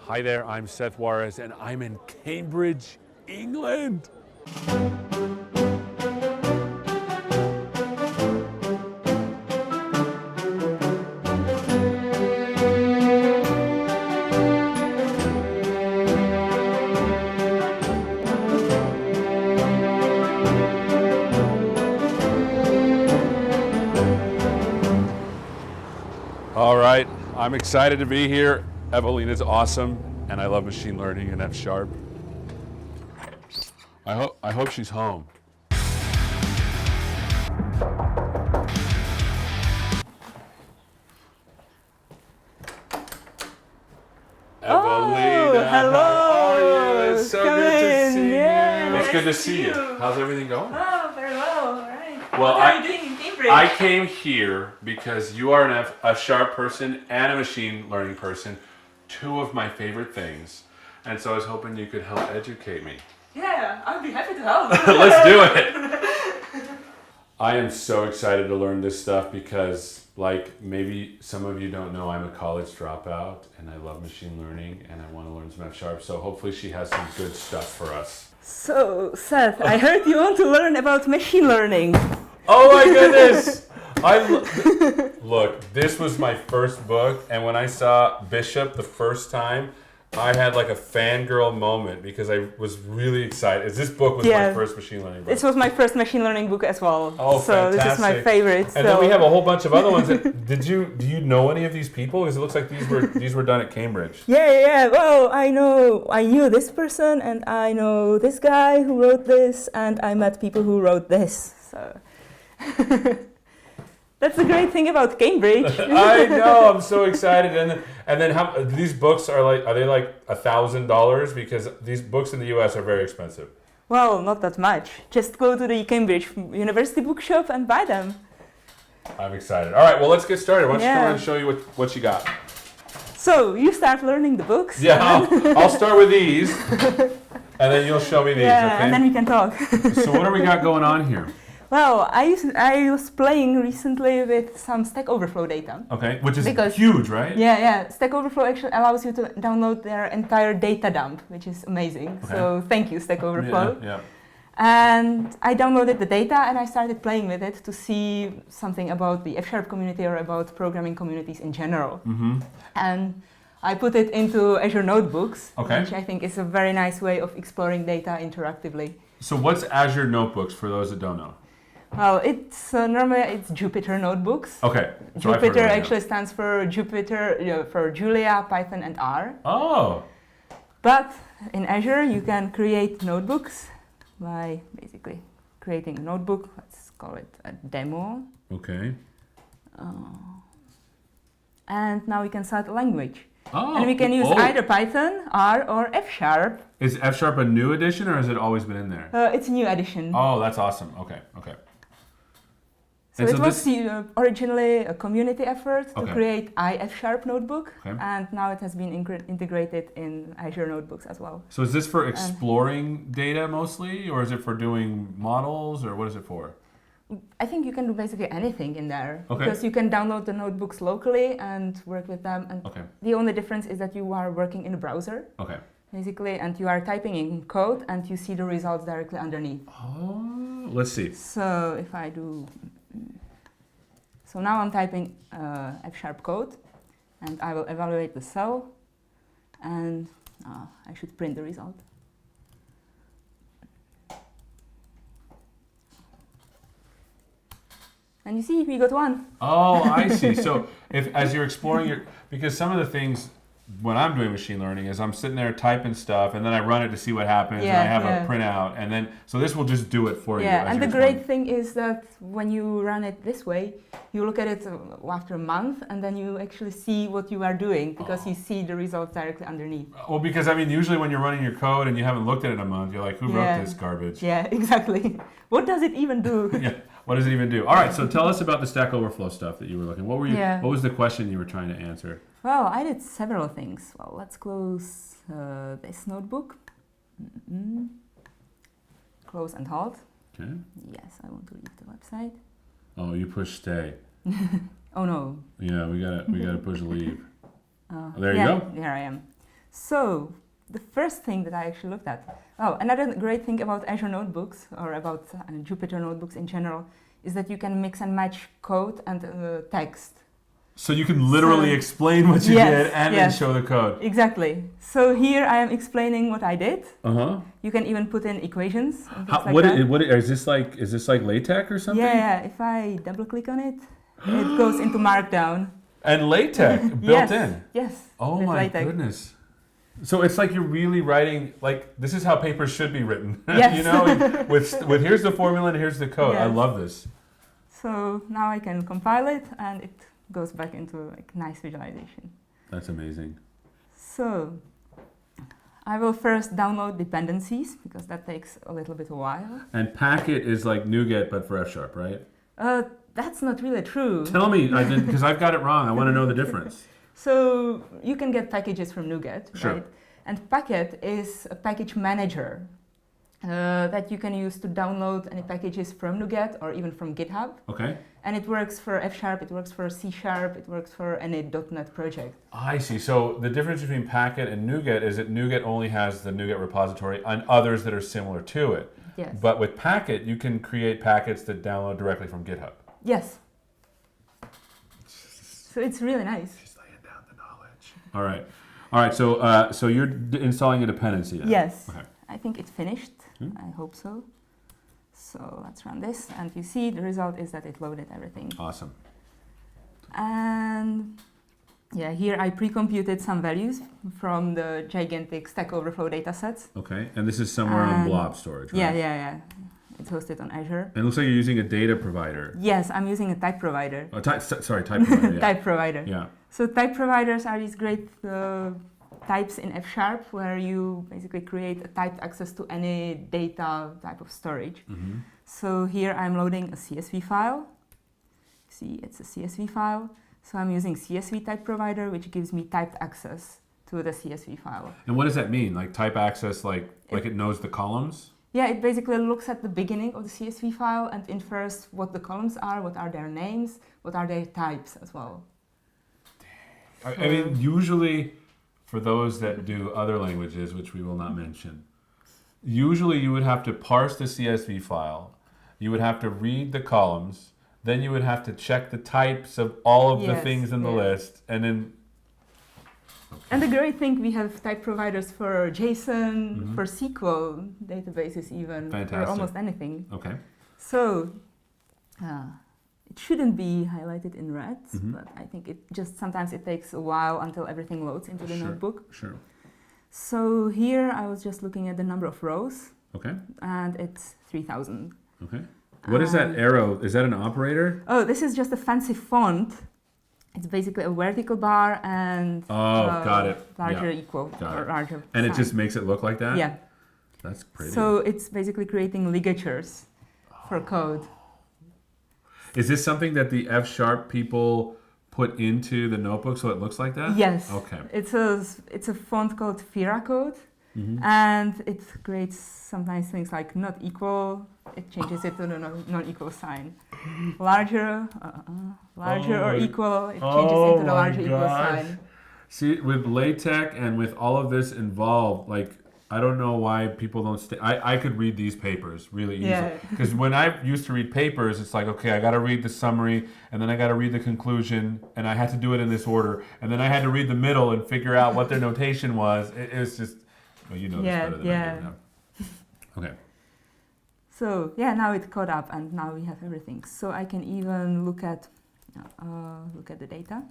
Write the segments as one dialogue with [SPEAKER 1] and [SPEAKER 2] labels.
[SPEAKER 1] Hi there, I'm Seth Juarez, and I'm in Cambridge, England. All right, I'm excited to be here. Evelina's awesome, and I love machine learning and F#. I hope she's home. Evelina,
[SPEAKER 2] hello.
[SPEAKER 1] How are you? It's so
[SPEAKER 2] Come
[SPEAKER 1] good to
[SPEAKER 2] in.
[SPEAKER 1] see
[SPEAKER 2] Yeah,
[SPEAKER 1] you. It's
[SPEAKER 2] nice
[SPEAKER 1] good to
[SPEAKER 2] to
[SPEAKER 1] see
[SPEAKER 2] see
[SPEAKER 1] you.
[SPEAKER 2] you.
[SPEAKER 1] How's everything going?
[SPEAKER 2] Oh, very well. All right.
[SPEAKER 1] Well,
[SPEAKER 2] what are you doing in Cambridge?
[SPEAKER 1] I came here because you are an F# person and a machine learning person, two of my favorite things. And so I was hoping you could help educate me.
[SPEAKER 2] Yeah, I'd be happy to help.
[SPEAKER 1] Let's do it. I am so excited to learn this stuff because, like, maybe some of you don't know, I'm a college dropout and I love machine learning and I want to learn some F#. So hopefully she has some good stuff for us.
[SPEAKER 2] So, Seth, I heard you want to learn about machine learning.
[SPEAKER 1] Oh my goodness! Look, this was my first book, and when I saw Bishop the first time, I had like a fangirl moment because I was really excited. This book was my first machine learning book.
[SPEAKER 2] This was my first machine learning book as well.
[SPEAKER 1] Oh,
[SPEAKER 2] so
[SPEAKER 1] fantastic.
[SPEAKER 2] this is my favorite.
[SPEAKER 1] And then we have a whole bunch of other ones. Do you know any of these people? Because it looks like these were done at Cambridge.
[SPEAKER 2] Yeah. Well, I knew this person, and I know this guy who wrote this, and I met people who wrote this. So that's the great thing about Cambridge.
[SPEAKER 1] I know. I'm so excited. And then how these books are they like $1,000? Because these books in the U.S. are very expensive.
[SPEAKER 2] Well, not that much. Just go to the Cambridge University bookshop and buy them.
[SPEAKER 1] I'm excited. All right, well, let's get started. Why don't you come
[SPEAKER 2] Yeah.
[SPEAKER 1] around and show you what you got?
[SPEAKER 2] So you start learning the books.
[SPEAKER 1] Yeah, I'll start with these, and then you'll show me these, okay?
[SPEAKER 2] And then we can talk.
[SPEAKER 1] So what do we got going on here?
[SPEAKER 2] Well, I was playing recently with some Stack Overflow data.
[SPEAKER 1] Okay, which is huge, right?
[SPEAKER 2] Yeah. Stack Overflow actually allows you to download their entire data dump, which is amazing.
[SPEAKER 1] Okay.
[SPEAKER 2] So thank you, Stack Overflow.
[SPEAKER 1] Yeah.
[SPEAKER 2] And I downloaded the data and I started playing with it to see something about the F# community or about programming communities in general.
[SPEAKER 1] Mm-hmm.
[SPEAKER 2] And I put it into Azure Notebooks,
[SPEAKER 1] Okay.
[SPEAKER 2] which I think is a very nice way of exploring data interactively.
[SPEAKER 1] So what's Azure Notebooks for those that don't know?
[SPEAKER 2] Well, it's normally it's Jupyter Notebooks.
[SPEAKER 1] Okay. So I've heard of
[SPEAKER 2] Jupyter
[SPEAKER 1] it,
[SPEAKER 2] actually stands for for Julia, Python, and R.
[SPEAKER 1] Oh.
[SPEAKER 2] But in Azure, you can create notebooks by basically creating a notebook. Let's call it a demo.
[SPEAKER 1] Okay.
[SPEAKER 2] And now we can set a language.
[SPEAKER 1] Oh.
[SPEAKER 2] And we can use either Python, R, or F#.
[SPEAKER 1] Is F# a new addition, or has it always been in there?
[SPEAKER 2] It's a new addition.
[SPEAKER 1] Oh, that's awesome. Okay.
[SPEAKER 2] So it was originally a community effort to create iF# notebook, and now it has been integrated in Azure Notebooks as well.
[SPEAKER 1] So is this for exploring data mostly, or is it for doing models, or what is it for?
[SPEAKER 2] I think you can do basically anything in there,
[SPEAKER 1] Okay.
[SPEAKER 2] because you can download the notebooks locally and work with them. And the only difference is that you are working in a browser, basically, and you are typing in code, and you see the results directly underneath.
[SPEAKER 1] Oh, let's see.
[SPEAKER 2] So if I do... So now I'm typing F# code, and I will evaluate the cell, and I should print the result. And you see, we got 1.
[SPEAKER 1] Oh, I see. So as you're exploring because some of the things when I'm doing machine learning is I'm sitting there typing stuff, and then I run it to see what happens, and I have a printout, and then so this will just do it for you.
[SPEAKER 2] Yeah, and the great thing is that when you run it this way, you look at it after a month, and then you actually see what you are doing, because you see the results directly underneath.
[SPEAKER 1] Well, because I mean, usually when you're running your code and you haven't looked at it in a month, you're like, who wrote this garbage?
[SPEAKER 2] Yeah, exactly. What does it even do?
[SPEAKER 1] Yeah. What does it even do? All right, so tell us about the Stack Overflow stuff that you were looking. What was the question you were trying to answer?
[SPEAKER 2] Well, I did several things. Well, let's close this notebook. Close and halt.
[SPEAKER 1] Okay.
[SPEAKER 2] Yes, I want to leave the website.
[SPEAKER 1] Oh, you push stay.
[SPEAKER 2] Oh no.
[SPEAKER 1] Yeah, we gotta push leave. There you go.
[SPEAKER 2] Here I am. So the first thing that I actually looked at, another great thing about Azure notebooks or about Jupyter notebooks in general is that you can mix and match code and text.
[SPEAKER 1] So you can literally explain what you did and then show the code.
[SPEAKER 2] Exactly. So here I am explaining what I did.
[SPEAKER 1] Uh-huh.
[SPEAKER 2] You can even put in equations. And things like that.
[SPEAKER 1] Is this like LaTeX or something?
[SPEAKER 2] Yeah. If I double click on it, it goes into Markdown.
[SPEAKER 1] And LaTeX built in?
[SPEAKER 2] Yes.
[SPEAKER 1] Oh my
[SPEAKER 2] LaTeX.
[SPEAKER 1] goodness. So it's like you're really writing, like, this is how papers should be written.
[SPEAKER 2] Yes.
[SPEAKER 1] You know, with here's the formula and here's the code.
[SPEAKER 2] Yes.
[SPEAKER 1] I love this.
[SPEAKER 2] So now I can compile it and it goes back into like nice visualization.
[SPEAKER 1] That's amazing.
[SPEAKER 2] So I will first download dependencies because that takes a little bit of a while.
[SPEAKER 1] And Packet is like NuGet but for F#, right?
[SPEAKER 2] That's not really true.
[SPEAKER 1] Tell me, because I've got it wrong. I want to know the difference.
[SPEAKER 2] So you can get packages from NuGet,
[SPEAKER 1] Sure.
[SPEAKER 2] right? And Packet is a package manager that you can use to download any packages from NuGet or even from GitHub.
[SPEAKER 1] Okay.
[SPEAKER 2] And it works for F#, it works for C#, it works for any .NET project.
[SPEAKER 1] I see. So the difference between Packet and NuGet is that NuGet only has the NuGet repository and others that are similar to it.
[SPEAKER 2] Yes.
[SPEAKER 1] But with Packet, you can create packets that download directly from GitHub.
[SPEAKER 2] Yes. So it's really nice.
[SPEAKER 1] She's laying down the knowledge. All right. So you're installing a dependency then?
[SPEAKER 2] Yes.
[SPEAKER 1] Okay.
[SPEAKER 2] I think it's finished. I hope so. So let's run this, and you see the result is that it loaded everything.
[SPEAKER 1] Awesome.
[SPEAKER 2] And yeah, here I pre-computed some values from the gigantic Stack Overflow datasets.
[SPEAKER 1] Okay. And this is somewhere on blob storage, right?
[SPEAKER 2] Yeah. It's hosted on Azure.
[SPEAKER 1] And it looks like you're using a data provider.
[SPEAKER 2] Yes, I'm using a type provider.
[SPEAKER 1] Oh, type provider. Yeah.
[SPEAKER 2] Type provider.
[SPEAKER 1] Yeah.
[SPEAKER 2] So type providers are these great types in F# where you basically create a typed access to any data type of storage.
[SPEAKER 1] Mm-hmm.
[SPEAKER 2] So here I'm loading a CSV file. See, it's a CSV file. So I'm using CSV Type Provider, which gives me typed access to the CSV file.
[SPEAKER 1] And what does that mean? Like type access, like it knows the columns?
[SPEAKER 2] Yeah, it basically looks at the beginning of the CSV file and infers what the columns are, what are their names, what are their types as well.
[SPEAKER 1] I mean, usually for those that do other languages, which we will not mention, usually you would have to parse the CSV file, you would have to read the columns, then you would have to check the types of all of the things in the list, and then... Okay.
[SPEAKER 2] And the great thing, we have type providers for JSON, for SQL databases even,
[SPEAKER 1] Fantastic.
[SPEAKER 2] for almost anything.
[SPEAKER 1] Okay.
[SPEAKER 2] So it shouldn't be highlighted in red, but I think sometimes it takes a while until everything loads into the notebook.
[SPEAKER 1] Sure.
[SPEAKER 2] So here I was just looking at the number of rows.
[SPEAKER 1] Okay.
[SPEAKER 2] And it's 3,000.
[SPEAKER 1] Okay. What is that arrow? Is that an operator?
[SPEAKER 2] Oh, this is just a fancy font. It's basically a vertical bar and
[SPEAKER 1] got it.
[SPEAKER 2] Larger equal or larger.
[SPEAKER 1] And
[SPEAKER 2] sign.
[SPEAKER 1] it just makes it look like that?
[SPEAKER 2] Yeah.
[SPEAKER 1] That's pretty.
[SPEAKER 2] So it's basically creating ligatures for code.
[SPEAKER 1] Is this something that the F# people put into the notebook so it looks like that?
[SPEAKER 2] Yes.
[SPEAKER 1] Okay.
[SPEAKER 2] It's a font called Fira code, and it creates sometimes things like not equal. It changes it to the non-equal sign. Larger or equal. It changes into the larger equal sign.
[SPEAKER 1] See, with LaTeX and with all of this involved, like, I don't know why people don't stay. I could read these papers really easily. Because when I used to read papers, it's like, okay, I got to read the summary, and then I got to read the conclusion, and I had to do it in this order, and then I had to read the middle and figure out what their notation was. It was just, well, you know this better than I do now. Okay.
[SPEAKER 2] So now it caught up, and now we have everything. So I can even look at the data.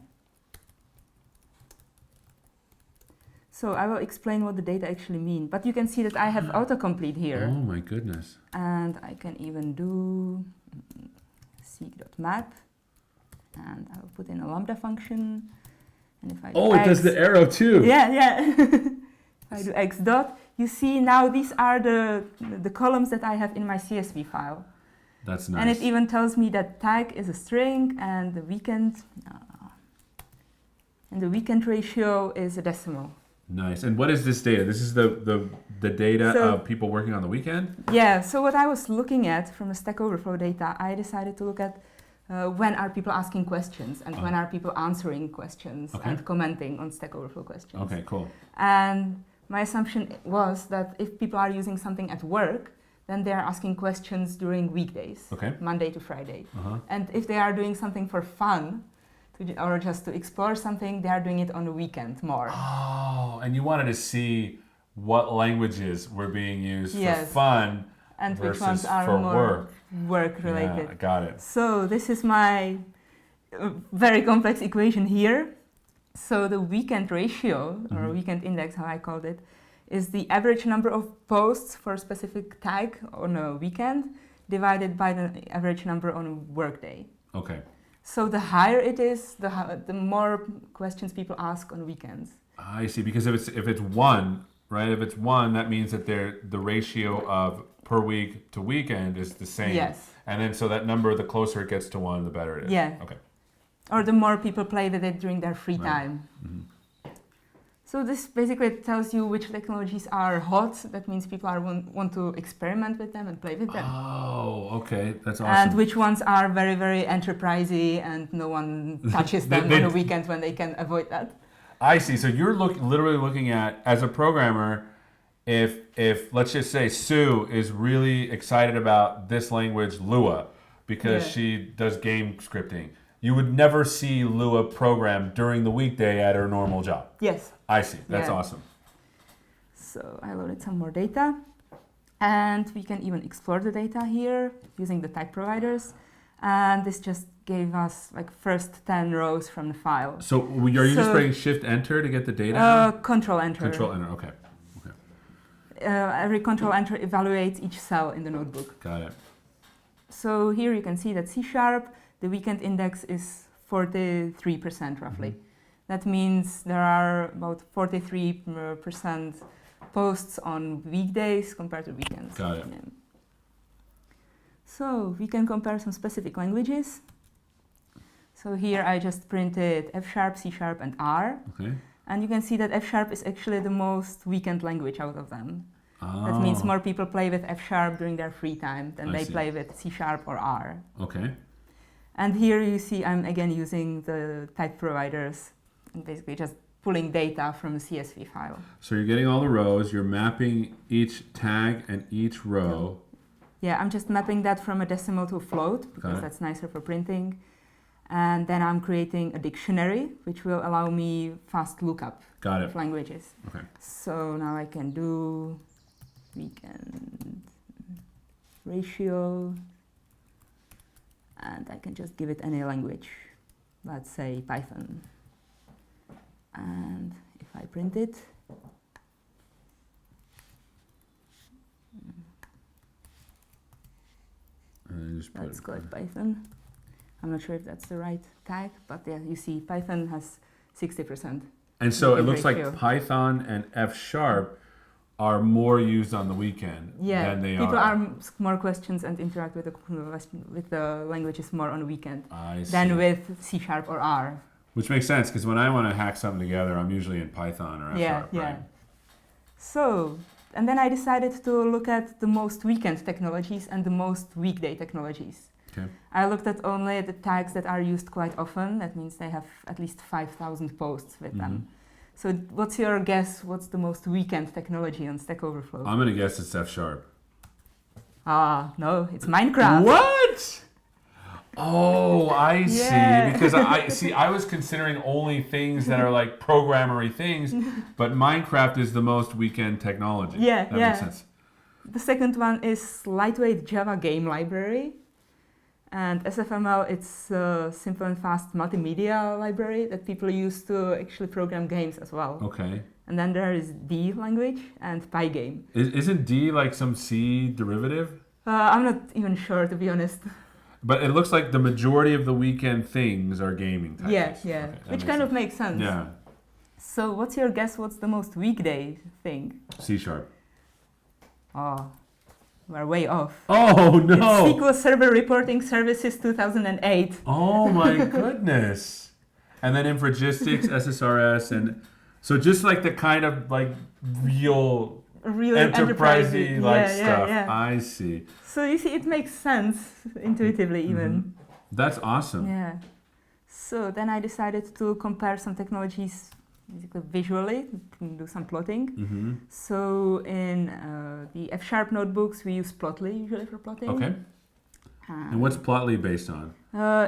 [SPEAKER 2] So I will explain what the data actually mean. But you can see that I have autocomplete here.
[SPEAKER 1] Oh my goodness.
[SPEAKER 2] And I can even do seek.map. And I will put in a lambda function. And if I do
[SPEAKER 1] it does the arrow too.
[SPEAKER 2] Yeah. If I do x dot, you see now these are the columns that I have in my CSV file.
[SPEAKER 1] That's nice.
[SPEAKER 2] And it even tells me that tag is a string and the weekend ratio is a decimal.
[SPEAKER 1] Nice. And what is this data? This is the data of people working on the weekend?
[SPEAKER 2] Yeah. So what I was looking at from the Stack Overflow data, I decided to look at when are people asking questions and when are people answering questions and commenting on Stack Overflow questions.
[SPEAKER 1] Okay, cool.
[SPEAKER 2] And my assumption was that if people are using something at work, then they are asking questions during weekdays, Monday to Friday. And if they are doing something for fun, or just to explore something, they are doing it on the weekend more.
[SPEAKER 1] Oh, and you wanted to see what languages were being used for fun
[SPEAKER 2] and
[SPEAKER 1] versus
[SPEAKER 2] which ones are
[SPEAKER 1] for
[SPEAKER 2] more work related.
[SPEAKER 1] Yeah, got it.
[SPEAKER 2] So this is my very complex equation here. So the weekend ratio, or weekend index, how I called it, is the average number of posts for a specific tag on a weekend divided by the average number on a workday.
[SPEAKER 1] Okay.
[SPEAKER 2] So the higher it is, the more questions people ask on weekends.
[SPEAKER 1] I see, because if it's one, right? If it's one, that means that the ratio of per week to weekend is the same.
[SPEAKER 2] Yes.
[SPEAKER 1] And then so that number, the closer it gets to one, the better it is.
[SPEAKER 2] Yeah.
[SPEAKER 1] Okay.
[SPEAKER 2] Or the more people play with it during their free time. So this basically tells you which technologies are hot. That means people want to experiment with them and play with them.
[SPEAKER 1] Oh, okay. That's awesome.
[SPEAKER 2] And which ones are very, very enterprisey and no one touches them on a weekend when they can avoid that.
[SPEAKER 1] I see. So you're literally looking at, as a programmer, if let's just say Sue is really excited about this language, Lua, because she does game scripting, you would never see Lua program during the weekday at her normal job.
[SPEAKER 2] Yes.
[SPEAKER 1] I see. That's awesome.
[SPEAKER 2] So I loaded some more data. And we can even explore the data here using the type providers. And this just gave us like first 10 rows from the file.
[SPEAKER 1] So are you just pressing Shift-Enter to get the data?
[SPEAKER 2] Control-Enter.
[SPEAKER 1] Control-Enter, okay.
[SPEAKER 2] Every Control-Enter evaluates each cell in the notebook.
[SPEAKER 1] Got it.
[SPEAKER 2] So here you can see that C#, the weekend index is 43% roughly. That means there are about 43% posts on weekdays compared to weekends.
[SPEAKER 1] Got it.
[SPEAKER 2] Yeah. So we can compare some specific languages. So here I just printed F#, C#, and R.
[SPEAKER 1] Okay.
[SPEAKER 2] And you can see that F# is actually the most weekend language out of them.
[SPEAKER 1] Oh.
[SPEAKER 2] That means more people play with F# during their free time than they play with C# or R.
[SPEAKER 1] Okay.
[SPEAKER 2] And here you see I'm again using the type providers and basically just pulling data from a CSV file.
[SPEAKER 1] So you're getting all the rows, you're mapping each tag and each row.
[SPEAKER 2] Yeah, I'm just mapping that from a decimal to a float because that's nicer for printing. And then I'm creating a dictionary, which will allow me fast lookup of languages.
[SPEAKER 1] Okay.
[SPEAKER 2] So now I can do weekend ratio, and I can just give it any language. Let's say Python. And if I print it, let's go with Python. I'm not sure if that's the right tag, but yeah, you see Python has 60%.
[SPEAKER 1] And so it looks like Python and F# are more used on the weekend than they
[SPEAKER 2] people
[SPEAKER 1] are.
[SPEAKER 2] People ask more questions and interact with the languages more on the weekend
[SPEAKER 1] than
[SPEAKER 2] with C# or R.
[SPEAKER 1] Which makes sense, because when I want to hack something together, I'm usually in Python or F#, right?
[SPEAKER 2] So, and then I decided to look at the most weekend technologies and the most weekday technologies.
[SPEAKER 1] Okay.
[SPEAKER 2] I looked at only the tags that are used quite often. That means they have at least 5,000 posts with them. So what's your guess? What's the most weekend technology on Stack Overflow?
[SPEAKER 1] I'm going to guess it's F#.
[SPEAKER 2] No, it's Minecraft.
[SPEAKER 1] What? Oh, I see. Because I was considering only things that are like programmery things, but Minecraft is the most weekend technology. That makes sense.
[SPEAKER 2] The second one is lightweight Java game library. And SFML, it's a simple and fast multimedia library that people use to actually program games as well.
[SPEAKER 1] Okay.
[SPEAKER 2] And then there is D language and Pygame.
[SPEAKER 1] Isn't D like some C derivative?
[SPEAKER 2] I'm not even sure, to be honest.
[SPEAKER 1] But it looks like the majority of the weekend things are gaming types.
[SPEAKER 2] Yeah. Okay, which kind of makes sense.
[SPEAKER 1] Yeah.
[SPEAKER 2] So what's your guess? What's the most weekday thing?
[SPEAKER 1] C#.
[SPEAKER 2] Oh, we're way off.
[SPEAKER 1] Oh, no.
[SPEAKER 2] It's SQL Server Reporting Services 2008.
[SPEAKER 1] Oh, my goodness. And then Infragistics, SSRS, and so just like the kind of like real enterprisey like stuff. I see.
[SPEAKER 2] So you see, it makes sense intuitively even.
[SPEAKER 1] That's awesome.
[SPEAKER 2] Yeah. So then I decided to compare some technologies basically visually, do some plotting.
[SPEAKER 1] Mm-hmm.
[SPEAKER 2] So in the F# notebooks, we use Plotly usually for plotting.
[SPEAKER 1] Okay. And what's Plotly based on?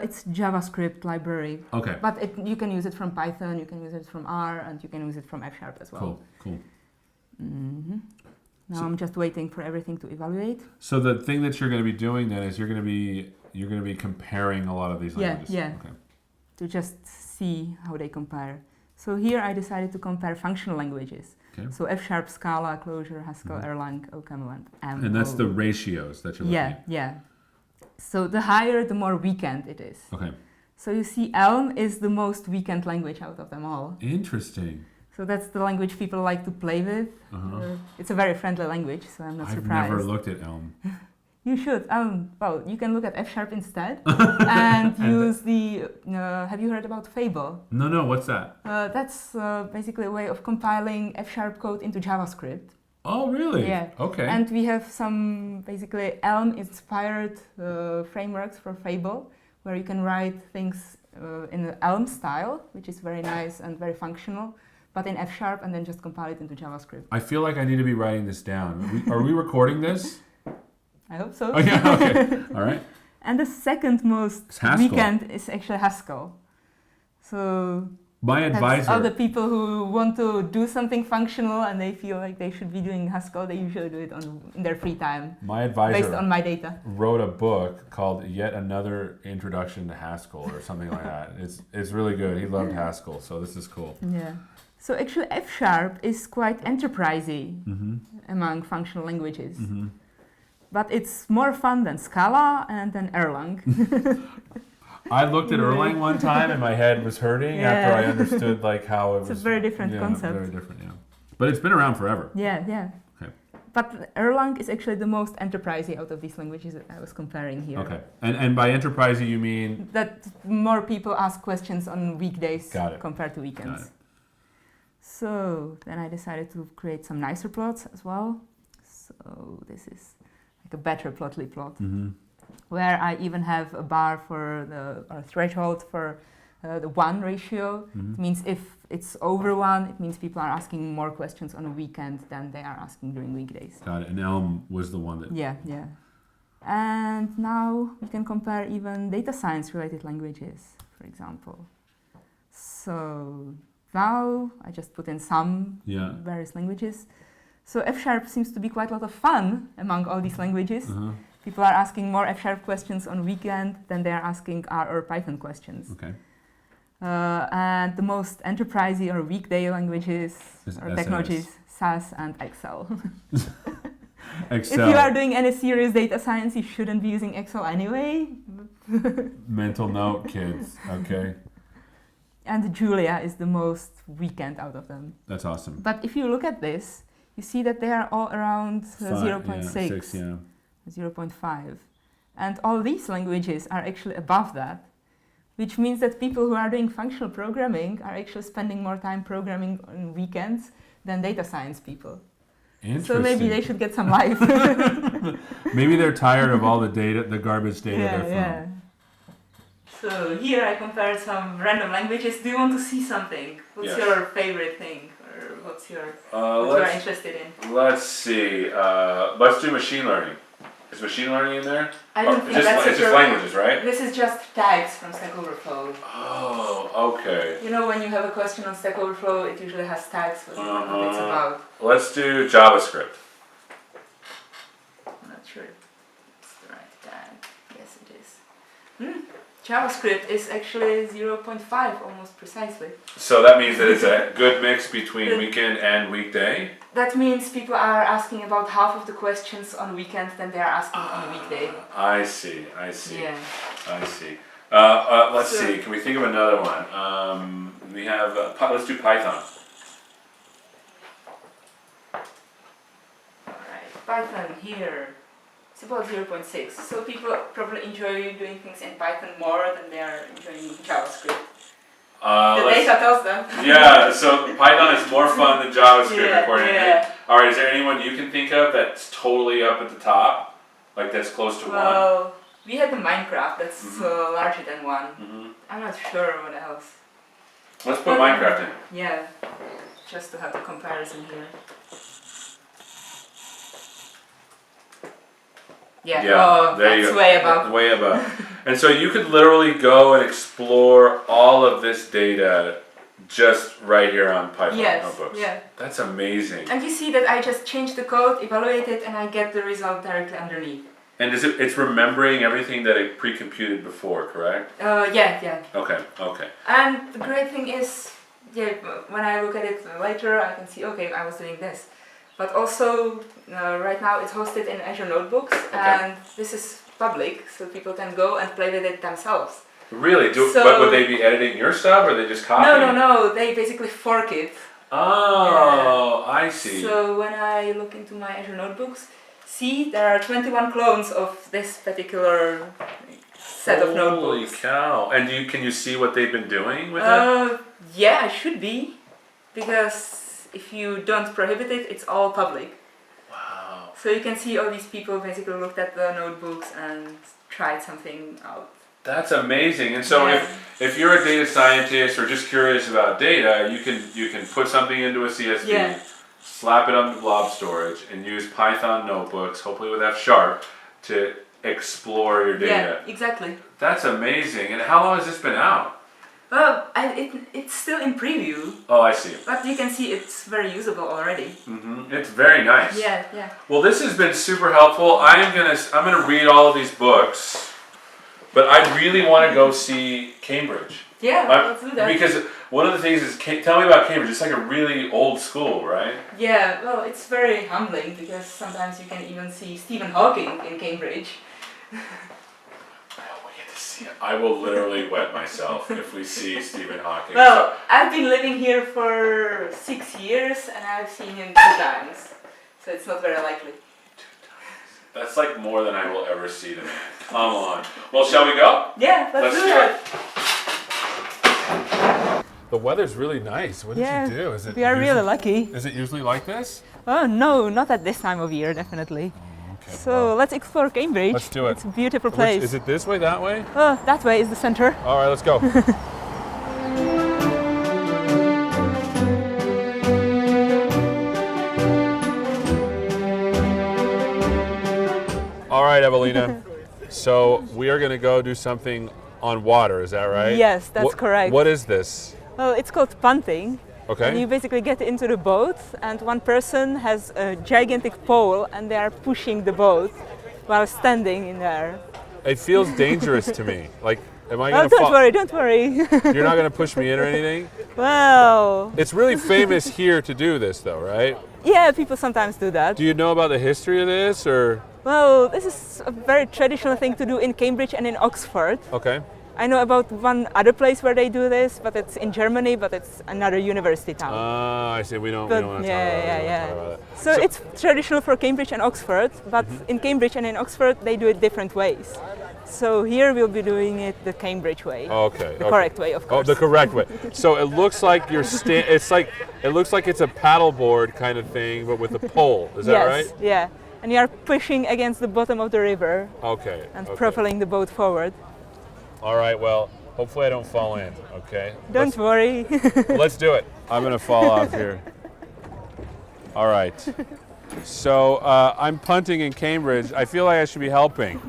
[SPEAKER 2] It's JavaScript library.
[SPEAKER 1] Okay.
[SPEAKER 2] But you can use it from Python, you can use it from R, and you can use it from F# as well.
[SPEAKER 1] Cool.
[SPEAKER 2] Mm-hmm. Now I'm just waiting for everything to evaluate.
[SPEAKER 1] So the thing that you're going to be doing then is you're going to be comparing a lot of these languages.
[SPEAKER 2] Yeah.
[SPEAKER 1] Okay.
[SPEAKER 2] To just see how they compare. So here I decided to compare functional languages.
[SPEAKER 1] Okay.
[SPEAKER 2] So F#, Scala, Clojure, Haskell, Erlang, OCaml, and M.
[SPEAKER 1] And that's the ratios that you're looking at.
[SPEAKER 2] Yeah. So the higher, the more weekend it is.
[SPEAKER 1] Okay.
[SPEAKER 2] So you see Elm is the most weekend language out of them all.
[SPEAKER 1] Interesting.
[SPEAKER 2] So that's the language people like to play with. It's a very friendly language, so I'm not surprised.
[SPEAKER 1] I've never looked at Elm.
[SPEAKER 2] You should. Well, you can look at F# instead and use the... have you heard about Fable?
[SPEAKER 1] No, what's that?
[SPEAKER 2] That's basically a way of compiling F# code into JavaScript.
[SPEAKER 1] Oh, really?
[SPEAKER 2] Yeah.
[SPEAKER 1] Okay.
[SPEAKER 2] And we have some basically Elm-inspired frameworks for Fable, where you can write things in the Elm style, which is very nice and very functional, but in F#, and then just compile it into JavaScript.
[SPEAKER 1] I feel like I need to be writing this down. Are we recording this?
[SPEAKER 2] I hope so.
[SPEAKER 1] Oh, yeah, okay. All right.
[SPEAKER 2] And the second most weekend is actually Haskell. So
[SPEAKER 1] my advisor...
[SPEAKER 2] that's other people who want to do something functional and they feel like they should be doing Haskell, they usually do it in their free time.
[SPEAKER 1] My advisor
[SPEAKER 2] based on my data.
[SPEAKER 1] wrote a book called Yet Another Introduction to Haskell or something like that. It's really good. He loved Haskell, so this is cool.
[SPEAKER 2] Yeah. So actually F# is quite enterprisey among functional languages. But it's more fun than Scala and than Erlang.
[SPEAKER 1] I looked at Erlang one time and my head was hurting after I understood like how it was.
[SPEAKER 2] It's a very different concept.
[SPEAKER 1] Very different, yeah. But it's been around forever.
[SPEAKER 2] Yeah.
[SPEAKER 1] Okay.
[SPEAKER 2] But Erlang is actually the most enterprisey out of these languages that I was comparing here.
[SPEAKER 1] Okay. And by enterprisey you mean?
[SPEAKER 2] That more people ask questions on weekdays compared to
[SPEAKER 1] Got
[SPEAKER 2] weekends.
[SPEAKER 1] it.
[SPEAKER 2] So then I decided to create some nicer plots as well. So this is like a better Plotly plot, where I even have a bar for or threshold for the 1 ratio. It means if it's over 1, it means people are asking more questions on a weekend than they are asking during weekdays.
[SPEAKER 1] Got it. And Elm was the one that...
[SPEAKER 2] Yeah. And now we can compare even data science related languages, for example. So now I just put in some various languages. So F# seems to be quite a lot of fun among all these languages. People are asking more F# questions on weekend than they are asking R or Python questions.
[SPEAKER 1] Okay.
[SPEAKER 2] And the most enterprisey or weekday languages or technologies, SAS and Excel.
[SPEAKER 1] Excel.
[SPEAKER 2] If you are doing any serious data science, you shouldn't be using Excel anyway.
[SPEAKER 1] Mental note, kids. Okay.
[SPEAKER 2] And Julia is the most weekend out of them.
[SPEAKER 1] That's awesome.
[SPEAKER 2] But if you look at this, you see that they are all around 0.6, 0.5. And all these languages are actually above that, which means that people who are doing functional programming are actually spending more time programming on weekends than data science people. So maybe they should get some life.
[SPEAKER 1] Maybe they're tired of all the data, the garbage data they're from.
[SPEAKER 2] Yeah. So here I compared some random languages. Do you want to see something? What's your favorite thing? Or what's your what you are interested in?
[SPEAKER 1] Let's see. Let's do machine learning. Is machine learning in there?
[SPEAKER 2] I don't think that's
[SPEAKER 1] it's just languages, right?
[SPEAKER 2] This is just tags from Stack Overflow.
[SPEAKER 1] Oh, okay.
[SPEAKER 2] You know, when you have a question on Stack Overflow, it usually has tags for what it's about.
[SPEAKER 1] Let's do JavaScript.
[SPEAKER 2] I'm not sure it's the right tag. Yes, it is. JavaScript is actually 0.5 almost precisely.
[SPEAKER 1] So that means that it's a good mix between weekend and weekday?
[SPEAKER 2] That means people are asking about half of the questions on weekend than they are asking on a weekday.
[SPEAKER 1] I see.
[SPEAKER 2] Yeah.
[SPEAKER 1] I see. Let's see, can we think of another one? We have, let's do Python.
[SPEAKER 2] Alright, Python here. It's about 0.6. So people probably enjoy doing things in Python more than they are enjoying JavaScript. The data tells them.
[SPEAKER 1] Yeah, so Python is more fun than JavaScript according to me. Alright, is there anyone you can think of that's totally up at the top? Like that's close to 1?
[SPEAKER 2] Well, We had the Minecraft, that's larger than one. I'm not sure what else.
[SPEAKER 1] Let's put Minecraft in.
[SPEAKER 2] Yeah, just to have the comparison here. Yeah,
[SPEAKER 1] there
[SPEAKER 2] that's
[SPEAKER 1] you go.
[SPEAKER 2] way above.
[SPEAKER 1] Way above. And so you could literally go and explore all of this data just right here on Python notebooks.
[SPEAKER 2] Yeah.
[SPEAKER 1] That's amazing.
[SPEAKER 2] And you see that I just change the code, evaluate it, and I get the result directly underneath.
[SPEAKER 1] And it's remembering everything that it pre-computed before, correct?
[SPEAKER 2] Yeah.
[SPEAKER 1] Okay.
[SPEAKER 2] And the great thing is, when I look at it later, I can see, okay, I was doing this. But also, right now it's hosted in Azure Notebooks, and this is public, so people can go and play with it themselves.
[SPEAKER 1] Really? But would they be editing your stuff, or they just copying?
[SPEAKER 2] No. They basically fork it.
[SPEAKER 1] Oh, I see.
[SPEAKER 2] So when I look into my Azure Notebooks, see, there are 21 clones of this particular set of notebooks.
[SPEAKER 1] Holy cow! And can you see what they've been doing with it?
[SPEAKER 2] Yeah, I should be, because if you don't prohibit it, it's all public.
[SPEAKER 1] Wow.
[SPEAKER 2] So you can see all these people basically looked at the notebooks and tried something out.
[SPEAKER 1] That's amazing. And so if you're a data scientist or just curious about data, you can put something into a CSV, slap it onto blob storage, and use Python notebooks, hopefully with F# to explore your data.
[SPEAKER 2] Yeah, exactly.
[SPEAKER 1] That's amazing. And how long has this been out?
[SPEAKER 2] Well, it's still in preview.
[SPEAKER 1] Oh, I see.
[SPEAKER 2] But you can see it's very usable already.
[SPEAKER 1] It's very nice.
[SPEAKER 2] Yeah.
[SPEAKER 1] Well, this has been super helpful. I'm gonna read all of these books. But I really want to go see Cambridge.
[SPEAKER 2] Yeah, let's do that.
[SPEAKER 1] Because one of the things is, tell me about Cambridge. It's like a really old school, right?
[SPEAKER 2] Yeah, well, it's very humbling because sometimes you can even see Stephen Hawking in Cambridge.
[SPEAKER 1] We get to see it. I will literally wet myself if we see Stephen Hawking.
[SPEAKER 2] Well, I've been living here for 6 years and I've seen him 2 times. So it's not very likely.
[SPEAKER 1] 2 times. That's like more than I will ever see the man. Come on. Well, shall we go?
[SPEAKER 2] Yeah, let's do it.
[SPEAKER 1] The weather's really nice. What did you do? Is it
[SPEAKER 2] we are really lucky.
[SPEAKER 1] Is it usually like this?
[SPEAKER 2] Oh no, not at this time of year, definitely.
[SPEAKER 1] Okay,
[SPEAKER 2] so let's explore Cambridge.
[SPEAKER 1] Let's do it.
[SPEAKER 2] It's a beautiful place.
[SPEAKER 1] Is it this way, that way?
[SPEAKER 2] That way is the center.
[SPEAKER 1] All right, let's go. All right, Evelina. So we are going to go do something on water, is that right?
[SPEAKER 2] Yes, that's correct.
[SPEAKER 1] What is this?
[SPEAKER 2] Well, it's called punting.
[SPEAKER 1] Okay.
[SPEAKER 2] And you basically get into the boat and one person has a gigantic pole and they are pushing the boat while standing in there.
[SPEAKER 1] It feels dangerous to me. Like, am I going to
[SPEAKER 2] fall? Don't worry.
[SPEAKER 1] You're not going to push me in or anything?
[SPEAKER 2] Well...
[SPEAKER 1] It's really famous here to do this though, right?
[SPEAKER 2] Yeah, people sometimes do that.
[SPEAKER 1] Do you know about the history of this, or...?
[SPEAKER 2] Well, this is a very traditional thing to do in Cambridge and in Oxford.
[SPEAKER 1] Okay.
[SPEAKER 2] I know about one other place where they do this, but it's in Germany, but it's another university town.
[SPEAKER 1] I see. We don't want to talk about that.
[SPEAKER 2] So it's traditional for Cambridge and Oxford, but in Cambridge and in Oxford they do it different ways. So here we'll be doing it the Cambridge way.
[SPEAKER 1] Okay.
[SPEAKER 2] The correct way, of course.
[SPEAKER 1] Oh, the correct way. So it looks like you're it looks like it's a paddleboard kind of thing, but with a pole. Is that right?
[SPEAKER 2] Yes. Yeah. And you are pushing against the bottom of the river.
[SPEAKER 1] Okay.
[SPEAKER 2] And propelling the boat forward.
[SPEAKER 1] All right. Well, hopefully I don't fall in. Okay.
[SPEAKER 2] Don't worry.
[SPEAKER 1] Let's do it. I'm gonna fall off here. All right. So I'm punting in Cambridge. I feel like I should be helping.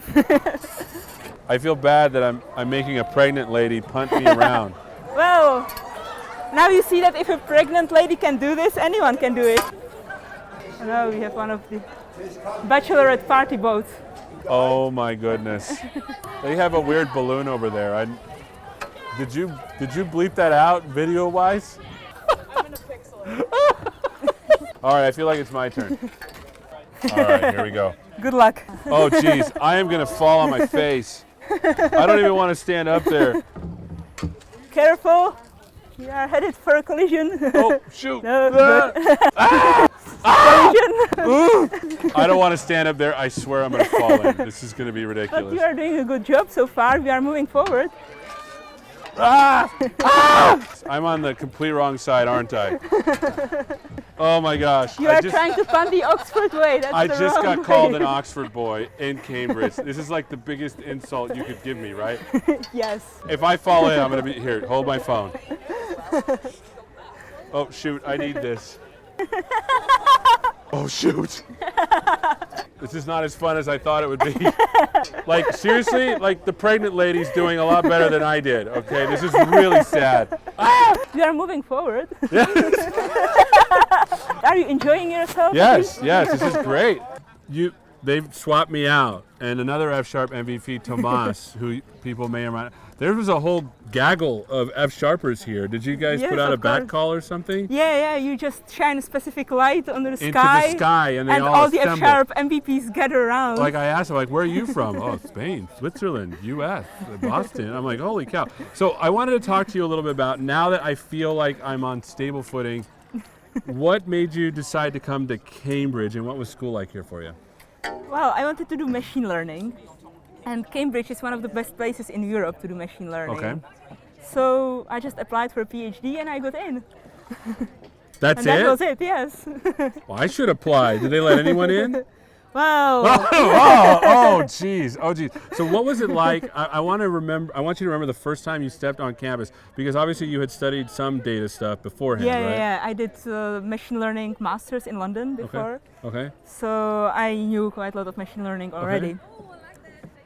[SPEAKER 1] I feel bad that I'm making a pregnant lady punt me around.
[SPEAKER 2] Well, now you see that if a pregnant lady can do this, anyone can do it. Oh, no, we have one of the bachelorette party boats.
[SPEAKER 1] Oh my goodness. They have a weird balloon over there. Did you bleep that out video-wise?
[SPEAKER 2] I'm gonna pixel it.
[SPEAKER 1] All right, I feel like it's my turn. All right, here we go.
[SPEAKER 2] Good luck.
[SPEAKER 1] Oh geez, I am gonna fall on my face. I don't even want to stand up there.
[SPEAKER 2] Careful, we are headed for a collision.
[SPEAKER 1] Oh shoot!
[SPEAKER 2] No, collision.
[SPEAKER 1] I don't want to stand up there. I swear I'm gonna fall in. This is gonna be ridiculous.
[SPEAKER 2] But you are doing a good job so far. We are moving forward.
[SPEAKER 1] I'm on the complete wrong side, aren't I? Oh my gosh.
[SPEAKER 2] You are trying to find the Oxford way. That's
[SPEAKER 1] I
[SPEAKER 2] the
[SPEAKER 1] just
[SPEAKER 2] wrong
[SPEAKER 1] got
[SPEAKER 2] way.
[SPEAKER 1] called an Oxford boy in Cambridge. This is like the biggest insult you could give me, right?
[SPEAKER 2] Yes.
[SPEAKER 1] If I fall in, I'm going to be here. Hold my phone. Oh, shoot. I need this. Oh, shoot. This is not as fun as I thought it would be. Like, seriously, like the pregnant lady's doing a lot better than I did, okay? This is really sad.
[SPEAKER 2] You are moving forward. Are you enjoying yourself?
[SPEAKER 1] Yes, this is great. They've swapped me out, and another F-sharp MVP, Tomas, who people may or might. There was a whole gaggle of F-sharpers here. Did you guys
[SPEAKER 2] Yes,
[SPEAKER 1] put out a
[SPEAKER 2] of course.
[SPEAKER 1] back call or something?
[SPEAKER 2] Yeah. You just shine a specific light under the
[SPEAKER 1] Into
[SPEAKER 2] sky.
[SPEAKER 1] the sky, and they
[SPEAKER 2] all the
[SPEAKER 1] assemble.
[SPEAKER 2] F-sharp MVPs gather around.
[SPEAKER 1] Like I asked them, like, where are you from? Oh, Spain, Switzerland, U.S., Boston. I'm like, holy cow. So I wanted to talk to you a little bit about, now that I feel like I'm on stable footing, what made you decide to come to Cambridge, and what was school like here for you?
[SPEAKER 2] Well, I wanted to do machine learning, and Cambridge is one of the best places in Europe to do machine learning.
[SPEAKER 1] Okay.
[SPEAKER 2] So I just applied for a PhD and I got in.
[SPEAKER 1] That's
[SPEAKER 2] And
[SPEAKER 1] it?
[SPEAKER 2] that was it, yes.
[SPEAKER 1] Well, I should apply. Did they let anyone in?
[SPEAKER 2] Wow.
[SPEAKER 1] Oh, geez. So what was it like? I want you to remember the first time you stepped on campus, because obviously you had studied some data stuff beforehand, right?
[SPEAKER 2] Yeah. I did machine learning masters in London before.
[SPEAKER 1] Okay.
[SPEAKER 2] So I knew quite a lot of machine learning already.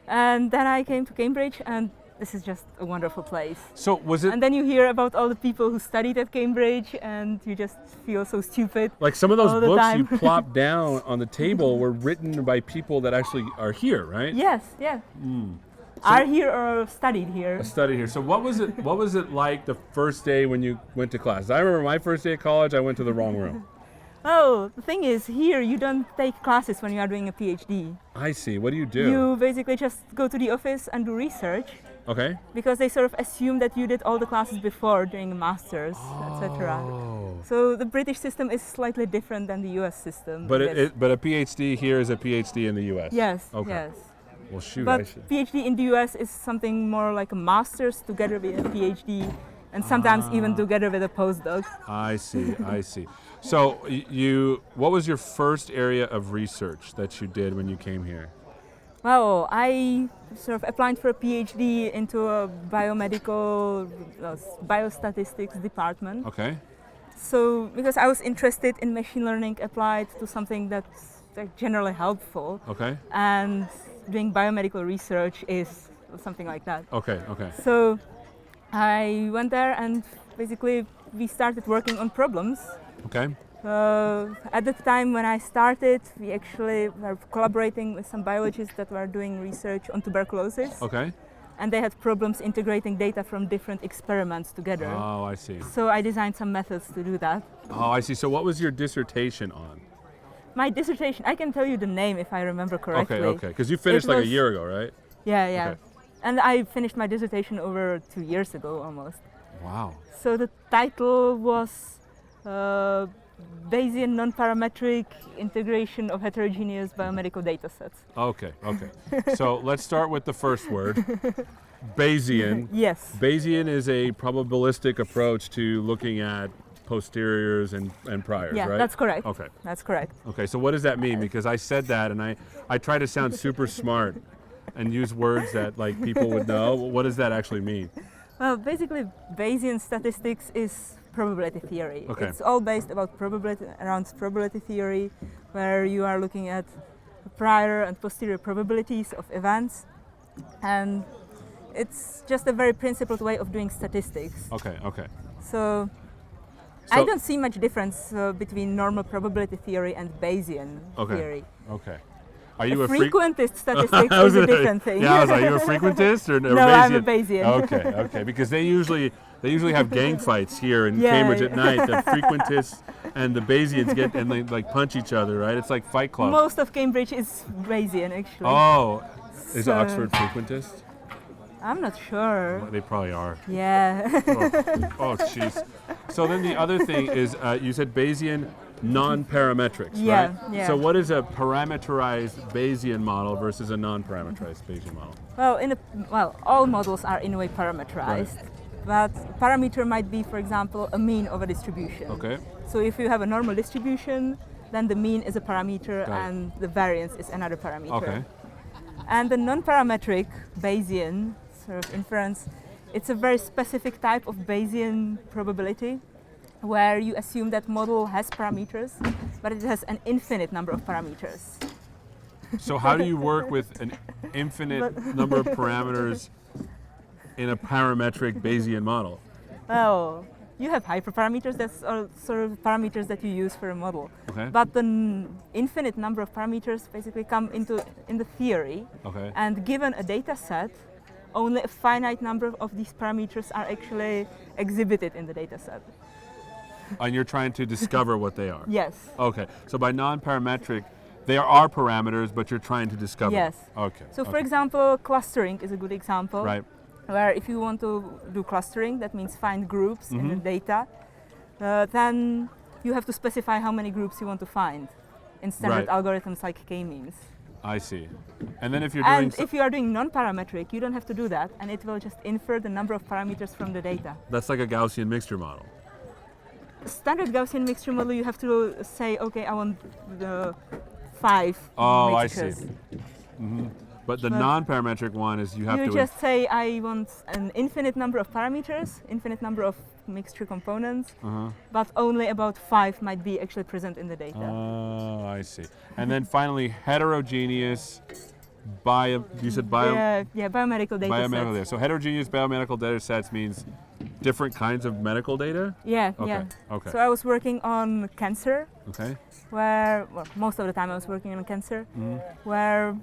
[SPEAKER 2] And then I came to Cambridge, and this is just a wonderful place.
[SPEAKER 1] So was it
[SPEAKER 2] And then you hear about all the people who studied at Cambridge, and you just feel so stupid.
[SPEAKER 1] like some of those
[SPEAKER 2] all the
[SPEAKER 1] books
[SPEAKER 2] time.
[SPEAKER 1] you plopped down on the table were written by people that actually are here, right?
[SPEAKER 2] Yes, yeah. Are here or studied here.
[SPEAKER 1] I studied here. So what was it like the first day when you went to class? I remember my first day at college, I went to the wrong room.
[SPEAKER 2] Oh, the thing is, here you don't take classes when you are doing a PhD.
[SPEAKER 1] I see. What do you do?
[SPEAKER 2] You basically just go to the office and do research,
[SPEAKER 1] Okay.
[SPEAKER 2] because they sort of assume that you did all the classes before doing a master's, etc.
[SPEAKER 1] Oh.
[SPEAKER 2] So the British system is slightly different than the US system.
[SPEAKER 1] But
[SPEAKER 2] I guess.
[SPEAKER 1] but a PhD here is a PhD in the U.S.
[SPEAKER 2] Yes,
[SPEAKER 1] Okay.
[SPEAKER 2] yes.
[SPEAKER 1] Well, shoot.
[SPEAKER 2] But
[SPEAKER 1] I should.
[SPEAKER 2] PhD in the US is something more like a master's together with a PhD, and sometimes even together with a postdoc.
[SPEAKER 1] I see. So what was your first area of research that you did when you came here?
[SPEAKER 2] Well, I sort of applied for a PhD into a biomedical biostatistics department.
[SPEAKER 1] Okay.
[SPEAKER 2] So because I was interested in machine learning applied to something that's generally helpful,
[SPEAKER 1] Okay.
[SPEAKER 2] and doing biomedical research is something like that.
[SPEAKER 1] Okay.
[SPEAKER 2] So I went there, and basically we started working on problems.
[SPEAKER 1] Okay.
[SPEAKER 2] At the time when I started, we actually were collaborating with some biologists that were doing research on tuberculosis.
[SPEAKER 1] Okay.
[SPEAKER 2] And they had problems integrating data from different experiments together.
[SPEAKER 1] Oh, I see.
[SPEAKER 2] So I designed some methods to do that.
[SPEAKER 1] Oh, I see. So what was your dissertation on?
[SPEAKER 2] My dissertation, I can tell you the name if I remember correctly.
[SPEAKER 1] Okay. Because you finished
[SPEAKER 2] It
[SPEAKER 1] like a
[SPEAKER 2] was-
[SPEAKER 1] year ago, right?
[SPEAKER 2] Yeah.
[SPEAKER 1] Okay.
[SPEAKER 2] And I finished my dissertation over 2 years ago almost.
[SPEAKER 1] Wow.
[SPEAKER 2] So the title was Bayesian non-parametric integration of heterogeneous biomedical data sets.
[SPEAKER 1] Okay. So let's start with the first word, Bayesian.
[SPEAKER 2] Yes.
[SPEAKER 1] Bayesian is a probabilistic approach to looking at posteriors and priors,
[SPEAKER 2] Yeah,
[SPEAKER 1] right?
[SPEAKER 2] that's correct.
[SPEAKER 1] Okay.
[SPEAKER 2] That's correct.
[SPEAKER 1] Okay, so what does that mean? Because I said that, and I try to sound super smart and use words that like people would know. What does that actually mean?
[SPEAKER 2] Well, basically, Bayesian statistics is probability theory.
[SPEAKER 1] Okay.
[SPEAKER 2] It's all based around probability theory, where you are looking at prior and posterior probabilities of events, and it's just a very principled way of doing statistics.
[SPEAKER 1] Okay.
[SPEAKER 2] So I don't see much difference between normal probability theory and Bayesian theory.
[SPEAKER 1] Okay. Are you a
[SPEAKER 2] frequentist statistics is a different thing.
[SPEAKER 1] Yeah, I was like, you a frequentist or
[SPEAKER 2] No,
[SPEAKER 1] Bayesian?
[SPEAKER 2] I'm a Bayesian.
[SPEAKER 1] Okay. Because they usually have gang fights here in
[SPEAKER 2] Yeah,
[SPEAKER 1] Cambridge at
[SPEAKER 2] yeah.
[SPEAKER 1] night. The frequentists and the Bayesians get and they like punch each other, right? It's like Fight Club.
[SPEAKER 2] Most of Cambridge is Bayesian, actually.
[SPEAKER 1] Oh, is
[SPEAKER 2] So-
[SPEAKER 1] Oxford frequentist?
[SPEAKER 2] I'm not sure.
[SPEAKER 1] They probably are.
[SPEAKER 2] Yeah.
[SPEAKER 1] Oh, jeez. So then the other thing is, you said Bayesian non-parametrics,
[SPEAKER 2] Yeah,
[SPEAKER 1] right?
[SPEAKER 2] yeah.
[SPEAKER 1] So what is a parameterized Bayesian model versus a non-parameterized Bayesian model?
[SPEAKER 2] Well, all models are in a way parameterized. But parameter might be, for example, a mean of a distribution.
[SPEAKER 1] Okay.
[SPEAKER 2] So if you have a normal distribution, then the mean is a parameter
[SPEAKER 1] Got it.
[SPEAKER 2] and the variance is another parameter.
[SPEAKER 1] Okay.
[SPEAKER 2] And the non-parametric Bayesian sort of inference, it's a very specific type of Bayesian probability where you assume that model has parameters, but it has an infinite number of parameters.
[SPEAKER 1] So how do you work with an infinite number of parameters in a parametric Bayesian model?
[SPEAKER 2] Well, you have hyperparameters, that's sort of parameters that you use for a model.
[SPEAKER 1] Okay.
[SPEAKER 2] But the infinite number of parameters basically come in the theory.
[SPEAKER 1] Okay.
[SPEAKER 2] And given a data set, only a finite number of these parameters are actually exhibited in the data set.
[SPEAKER 1] And you're trying to discover what they are?
[SPEAKER 2] Yes.
[SPEAKER 1] Okay. So by non-parametric, there are parameters, but you're trying to discover.
[SPEAKER 2] Yes.
[SPEAKER 1] Okay.
[SPEAKER 2] So for
[SPEAKER 1] okay.
[SPEAKER 2] example, clustering is a good example.
[SPEAKER 1] Right.
[SPEAKER 2] Where if you want to do clustering, that means find groups in the
[SPEAKER 1] Mhm.
[SPEAKER 2] data, then you have to specify how many groups you want to find in standard
[SPEAKER 1] Right.
[SPEAKER 2] algorithms like k-means.
[SPEAKER 1] I see. And then if you're doing
[SPEAKER 2] And if you are doing non-parametric, you don't have to do that, and it will just infer the number of parameters from the data.
[SPEAKER 1] that's like a Gaussian mixture model.
[SPEAKER 2] Standard Gaussian mixture model, you have to say, okay, I want the 5
[SPEAKER 1] Oh,
[SPEAKER 2] mixtures.
[SPEAKER 1] I see. Hmm. But the
[SPEAKER 2] But
[SPEAKER 1] non-parametric one is you have
[SPEAKER 2] You
[SPEAKER 1] to.
[SPEAKER 2] just say, I want an infinite number of parameters, infinite number of mixture components,
[SPEAKER 1] Uh-huh.
[SPEAKER 2] but only about 5 might be actually present in the data.
[SPEAKER 1] Oh, I see. And then finally, heterogeneous you said
[SPEAKER 2] biomedical data
[SPEAKER 1] biomedical
[SPEAKER 2] sets.
[SPEAKER 1] data. So heterogeneous biomedical data sets means different kinds of medical data?
[SPEAKER 2] Yeah,
[SPEAKER 1] Okay,
[SPEAKER 2] yeah.
[SPEAKER 1] okay.
[SPEAKER 2] So I was working on cancer,
[SPEAKER 1] Okay.
[SPEAKER 2] where, well, most of the time I was working on cancer,
[SPEAKER 1] Mhm.
[SPEAKER 2] where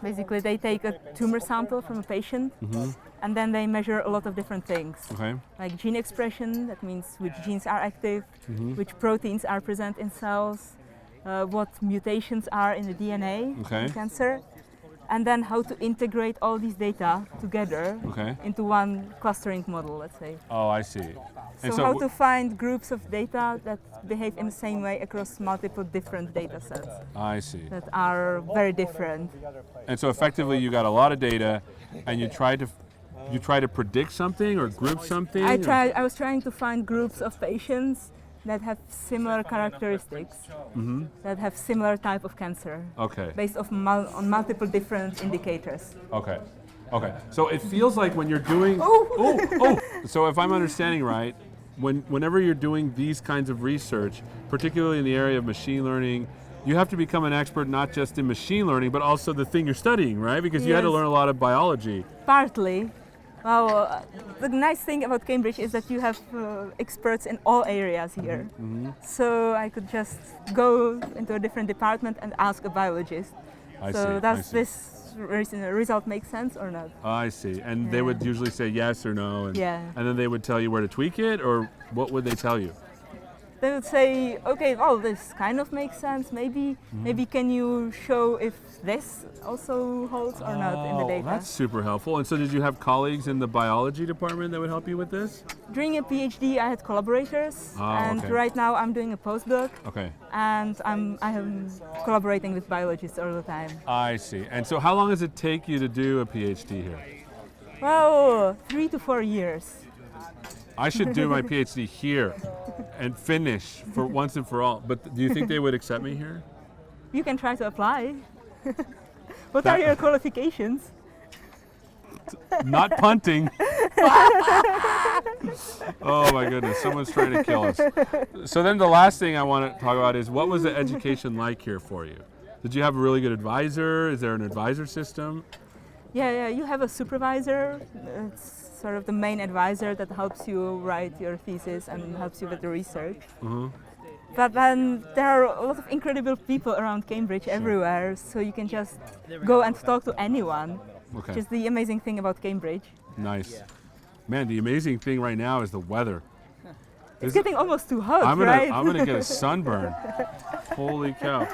[SPEAKER 2] basically they take a tumor sample from a patient
[SPEAKER 1] Mhm.
[SPEAKER 2] and then they measure a lot of different things.
[SPEAKER 1] Okay.
[SPEAKER 2] Like gene expression, that means which genes are active,
[SPEAKER 1] Mhm.
[SPEAKER 2] which proteins are present in cells, what mutations are in the DNA
[SPEAKER 1] Okay.
[SPEAKER 2] in cancer, and then how to integrate all these data together
[SPEAKER 1] Okay.
[SPEAKER 2] into one clustering model, let's say.
[SPEAKER 1] Oh, I see.
[SPEAKER 2] So,
[SPEAKER 1] And
[SPEAKER 2] how
[SPEAKER 1] w-
[SPEAKER 2] to find groups of data that behave in the same way across multiple different data sets
[SPEAKER 1] I see.
[SPEAKER 2] that are very different.
[SPEAKER 1] And so effectively, you got a lot of data, and you try to predict something or group something.
[SPEAKER 2] I was trying to find groups of patients that have similar characteristics,
[SPEAKER 1] Mm-hmm.
[SPEAKER 2] that have similar type of cancer,
[SPEAKER 1] Okay.
[SPEAKER 2] based on multiple different indicators.
[SPEAKER 1] Okay. Okay. So it feels like when you're doing.
[SPEAKER 2] Oh!
[SPEAKER 1] So if I'm understanding right, whenever you're doing these kinds of research, particularly in the area of machine learning, you have to become an expert not just in machine learning, but also the thing you're studying, right? Because you had to
[SPEAKER 2] Yes.
[SPEAKER 1] learn a lot of biology.
[SPEAKER 2] Partly. Well, the nice thing about Cambridge is that you have experts in all areas here.
[SPEAKER 1] Mm-hmm.
[SPEAKER 2] So I could just go into a different department and ask a biologist.
[SPEAKER 1] I
[SPEAKER 2] So
[SPEAKER 1] see.
[SPEAKER 2] does
[SPEAKER 1] I see.
[SPEAKER 2] this result make sense or not?
[SPEAKER 1] I see. And they
[SPEAKER 2] Yeah.
[SPEAKER 1] would usually say yes or no, and,
[SPEAKER 2] Yeah.
[SPEAKER 1] and then they would tell you where to tweak it, or what would they tell you?
[SPEAKER 2] They would say, okay, well, this kind of makes sense. Maybe can you show if this also holds or not in the
[SPEAKER 1] Oh,
[SPEAKER 2] data?
[SPEAKER 1] that's super helpful. And so did you have colleagues in the biology department that would help you with this?
[SPEAKER 2] During a PhD, I had collaborators,
[SPEAKER 1] Oh,
[SPEAKER 2] and
[SPEAKER 1] okay.
[SPEAKER 2] right now I'm doing a postdoc,
[SPEAKER 1] Okay.
[SPEAKER 2] and I am collaborating with biologists all the time.
[SPEAKER 1] I see. And so how long does it take you to do a PhD here?
[SPEAKER 2] Well, 3 to 4 years.
[SPEAKER 1] I should do my PhD here and finish for once and for all. But do you think they would accept me here?
[SPEAKER 2] You can try to apply. What
[SPEAKER 1] That-
[SPEAKER 2] are your qualifications?
[SPEAKER 1] Not punting. Oh my goodness, someone's trying to kill us. So then the last thing I want to talk about is, what was the education like here for you? Did you have a really good advisor? Is there an advisor system?
[SPEAKER 2] Yeah, you have a supervisor. It's sort of the main advisor that helps you write your thesis and helps you with the research.
[SPEAKER 1] Uh-huh.
[SPEAKER 2] But then there are a lot of incredible people around Cambridge everywhere, so you can just go and talk to anyone, which
[SPEAKER 1] Okay,
[SPEAKER 2] is the amazing thing about Cambridge.
[SPEAKER 1] nice. Man, the amazing thing right now is the weather.
[SPEAKER 2] It's getting almost too hot,
[SPEAKER 1] I'm
[SPEAKER 2] right?
[SPEAKER 1] gonna get a sunburn. Holy cow.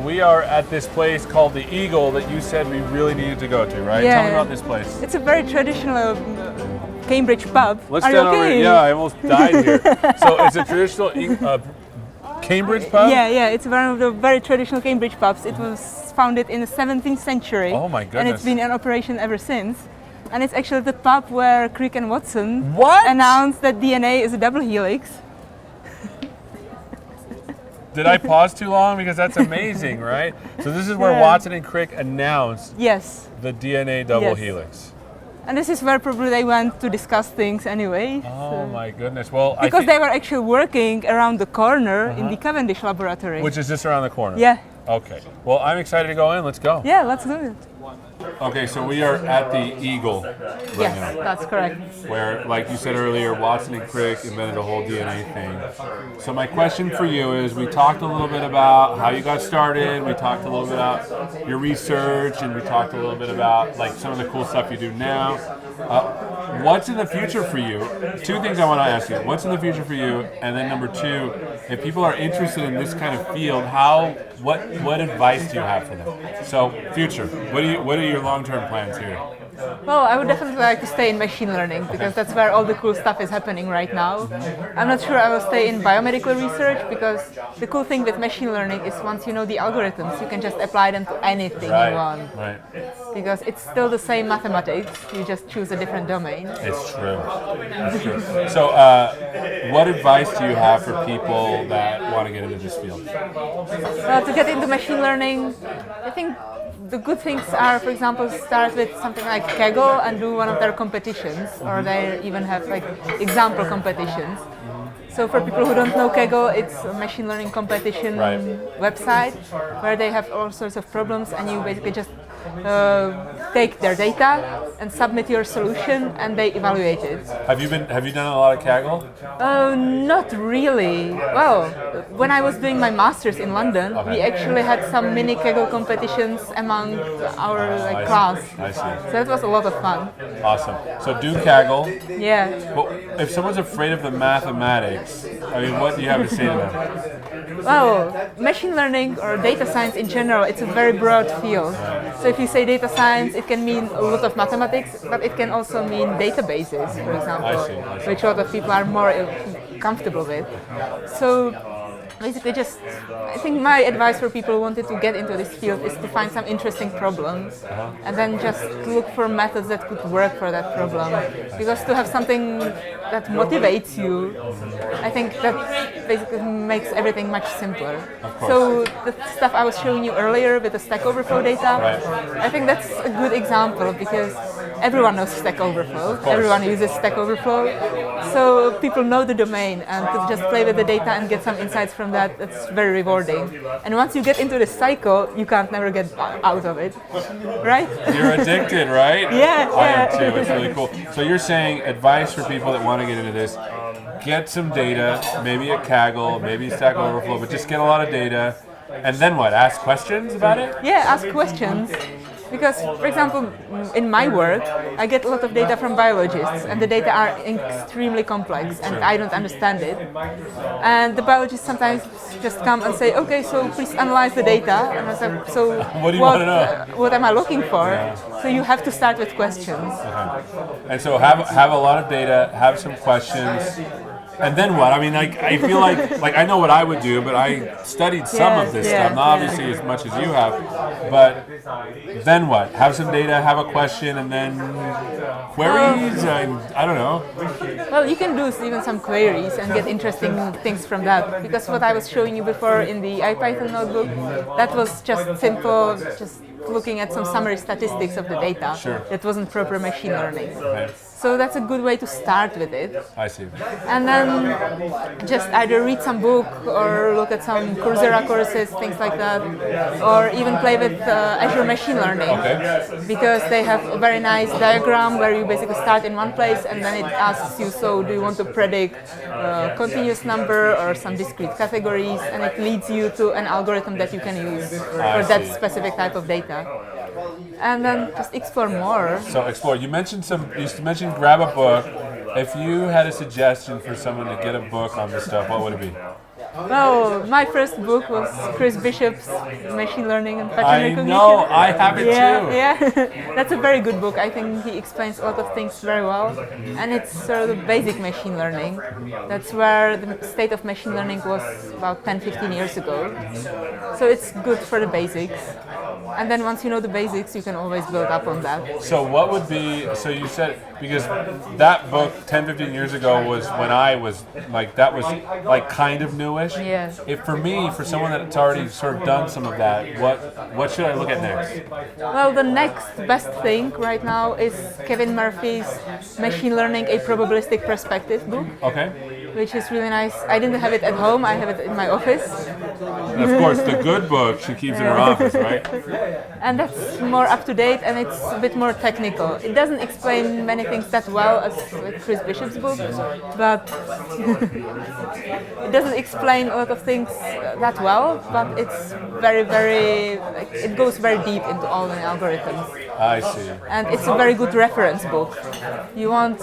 [SPEAKER 1] We are at this place called the Eagle that you said we really needed to go to, right?
[SPEAKER 2] Yeah.
[SPEAKER 1] Tell me about this place.
[SPEAKER 2] It's a very traditional Cambridge pub.
[SPEAKER 1] Let's
[SPEAKER 2] Are
[SPEAKER 1] stand
[SPEAKER 2] you
[SPEAKER 1] over
[SPEAKER 2] okay?
[SPEAKER 1] here. Yeah, I almost died here. So it's a traditional Cambridge pub?
[SPEAKER 2] Yeah, it's one of the very traditional Cambridge pubs. It was founded in the 17th century.
[SPEAKER 1] Oh my
[SPEAKER 2] And
[SPEAKER 1] goodness.
[SPEAKER 2] it's been in operation ever since. And it's actually the pub where Crick and Watson
[SPEAKER 1] What?
[SPEAKER 2] announced that DNA is a double helix.
[SPEAKER 1] Did I pause too long? Because that's amazing, right? So this is where
[SPEAKER 2] Yeah.
[SPEAKER 1] Watson and Crick announced
[SPEAKER 2] Yes.
[SPEAKER 1] the DNA double
[SPEAKER 2] Yes.
[SPEAKER 1] helix.
[SPEAKER 2] And this is where probably they went to discuss things anyway.
[SPEAKER 1] Oh my goodness. Well,
[SPEAKER 2] Because they were actually working around the corner in the Cavendish Laboratory.
[SPEAKER 1] which is just around the corner.
[SPEAKER 2] Yeah,
[SPEAKER 1] Okay. Well, I'm excited to go in. Let's go.
[SPEAKER 2] yeah, let's do it.
[SPEAKER 1] Okay, so we are at the Eagle right
[SPEAKER 2] Yes,
[SPEAKER 1] now,
[SPEAKER 2] that's correct.
[SPEAKER 1] where, like you said earlier, Watson and Crick invented a whole DNA thing. So my question for you is, we talked a little bit about how you got started, we talked a little bit about your research, and we talked a little bit about like some of the cool stuff you do now. What's in the future for you? Two things I want to ask you. What's in the future for you? And then number two, if people are interested in this kind of field, what advice do you have for them? So future, what are your long-term plans here?
[SPEAKER 2] Well, I would definitely like to stay in machine learning because that's where all the cool stuff is happening right now. I'm not sure I will stay in biomedical research because the cool thing with machine learning is once you know the algorithms, you can just apply them to anything you want.
[SPEAKER 1] Right.
[SPEAKER 2] Because it's still the same mathematics, you just choose a different domain.
[SPEAKER 1] It's true. It's true. So, what advice do you have for people that want to get into this field?
[SPEAKER 2] Well, to get into machine learning, I think the good things are, for example, start with something like Kaggle and do one of their competitions, or they even have like example competitions. So for people who don't know Kaggle, it's a machine learning competition website where they have all sorts of problems, and you basically just take their data and submit your solution, and they evaluate it.
[SPEAKER 1] Have you done a lot of Kaggle?
[SPEAKER 2] Not really. Well, when I was doing my master's in London, we actually had some mini Kaggle competitions among our class.
[SPEAKER 1] I see.
[SPEAKER 2] So that was a lot of fun.
[SPEAKER 1] Awesome. So do Kaggle.
[SPEAKER 2] Yeah.
[SPEAKER 1] But if someone's afraid of the mathematics, I mean, what do you have to say to them?
[SPEAKER 2] Well, machine learning or data science in general, it's a very broad field. So if you say data science, it can mean a lot of mathematics, but it can also mean databases, for example,
[SPEAKER 1] I see.
[SPEAKER 2] which a lot of people are more comfortable with. So basically I think my advice for people who wanted to get into this field is to find some interesting problems and then just look for methods that could work for that problem. Because to have something that motivates you, I think that basically makes everything much simpler. So the stuff I was showing you earlier with the Stack Overflow data, I think that's a good example because everyone knows Stack Overflow, everyone uses Stack Overflow, so people know the domain, and to just play with the data and get some insights from that, that's very rewarding. And once you get into the cycle, you can't never get out of it, right?
[SPEAKER 1] You're addicted, right?
[SPEAKER 2] Yeah,
[SPEAKER 1] I
[SPEAKER 2] yeah.
[SPEAKER 1] am too. It's really cool. So you're saying advice for people that want to get into this: get some data, maybe a Kaggle, maybe Stack Overflow, but just get a lot of data, and then what? Ask questions about it?
[SPEAKER 2] Yeah, ask questions. Because, for example, in my work, I get a lot of data from biologists, and the data are extremely complex, and I don't understand it. And the biologists sometimes just come and say, "Okay, so please analyze the data." And I say, "So
[SPEAKER 1] What do you want to know?
[SPEAKER 2] What am I looking for?" So you have to start with questions.
[SPEAKER 1] And so have a lot of data, have some questions, and then what? I mean, I feel like I know what I would do, but I studied some of this stuff, not obviously as much as you have. But then what? Have some data, have a question, and then queries. I don't know.
[SPEAKER 2] Well, you can do even some queries and get interesting things from that. Because what I was showing you before in the IPython notebook, that was just simple, just looking at some summary statistics of the data.
[SPEAKER 1] Sure.
[SPEAKER 2] That wasn't proper machine learning.
[SPEAKER 1] Okay.
[SPEAKER 2] So that's a good way to start with it.
[SPEAKER 1] I see.
[SPEAKER 2] And then just either read some book or look at some Coursera courses, things like that. Or even play with Azure Machine Learning.
[SPEAKER 1] Okay.
[SPEAKER 2] Because they have a very nice diagram where you basically start in one place and then it asks you, so do you want to predict a continuous number or some discrete categories, and it leads you to an algorithm that you can use for that specific type of data. And then just explore more.
[SPEAKER 1] So explore. You mentioned grab a book. If you had a suggestion for someone to get a book on this stuff, what would it be?
[SPEAKER 2] Well, my first book was Chris Bishop's Machine Learning and Pattern Recognition.
[SPEAKER 1] I know, I have it too.
[SPEAKER 2] Yeah, that's a very good book. I think he explains a lot of things very well, and it's sort of the basic machine learning. That's where the state of machine learning was about 10-15 years ago. So it's good for the basics. And then once you know the basics, you can always build up on that.
[SPEAKER 1] So what would be, so you said, because that book 10-15 years ago was when I was like, that was like kind of newish.
[SPEAKER 2] Yeah.
[SPEAKER 1] If for me, for someone that's already sort of done some of that, what should I look at next?
[SPEAKER 2] Well, the next best thing right now is Kevin Murphy's Machine Learning, a Probabilistic Perspective book.
[SPEAKER 1] Okay.
[SPEAKER 2] Which is really nice. I didn't have it at home, I have it in my office.
[SPEAKER 1] And of course, the good book she keeps in her office, right?
[SPEAKER 2] And that's more up to date and it's a bit more technical. It doesn't explain many things that well as with Chris Bishop's book, but it doesn't explain a lot of things that well, but it's very, very, it goes very deep into all the algorithms.
[SPEAKER 1] I see.
[SPEAKER 2] And it's a very good reference book. You want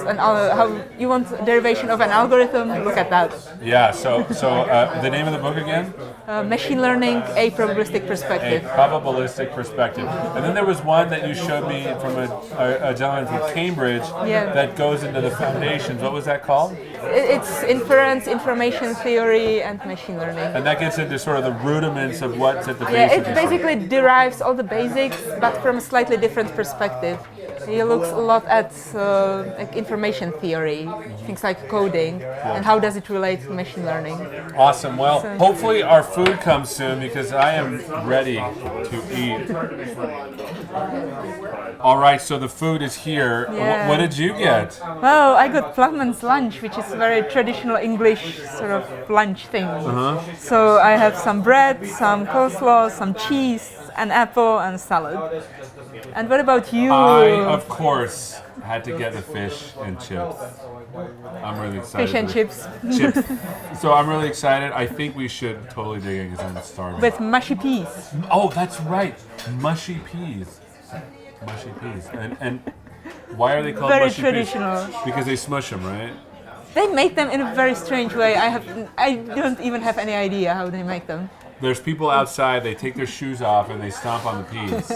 [SPEAKER 2] you want derivation of an algorithm? Look at that.
[SPEAKER 1] Yeah. So the name of the book again?
[SPEAKER 2] Machine Learning, a Probabilistic Perspective.
[SPEAKER 1] A Probabilistic Perspective. And then there was one that you showed me from a gentleman from Cambridge that goes into the foundations. What was that called?
[SPEAKER 2] It's inference, information theory, and machine learning.
[SPEAKER 1] And that gets into sort of the rudiments of what's at the base.
[SPEAKER 2] Yeah, it basically derives all the basics, but from a slightly different perspective. He looks a lot at like information theory, things like coding, and how does it relate to machine learning.
[SPEAKER 1] Awesome. Well, hopefully our food comes soon because I am ready to eat. All right, so the food is here.
[SPEAKER 2] Yeah.
[SPEAKER 1] What did you get?
[SPEAKER 2] Well, I got Plumman's lunch, which is a very traditional English sort of lunch thing. So I have some bread, some coleslaw, some cheese, an apple, and salad. And what about you?
[SPEAKER 1] I, of course, had to get the fish and chips. I'm really excited.
[SPEAKER 2] Fish and chips.
[SPEAKER 1] Chips. So I'm really excited. I think we should totally dig in because I'm starving.
[SPEAKER 2] With mushy peas.
[SPEAKER 1] Oh, that's right. Mushy peas. Mushy peas. And why are they called
[SPEAKER 2] Very
[SPEAKER 1] mushy
[SPEAKER 2] traditional.
[SPEAKER 1] peas? Because they smush them, right?
[SPEAKER 2] They make them in a very strange way. I don't even have any idea how they make them.
[SPEAKER 1] There's people outside, they take their shoes off and they stomp on the peas,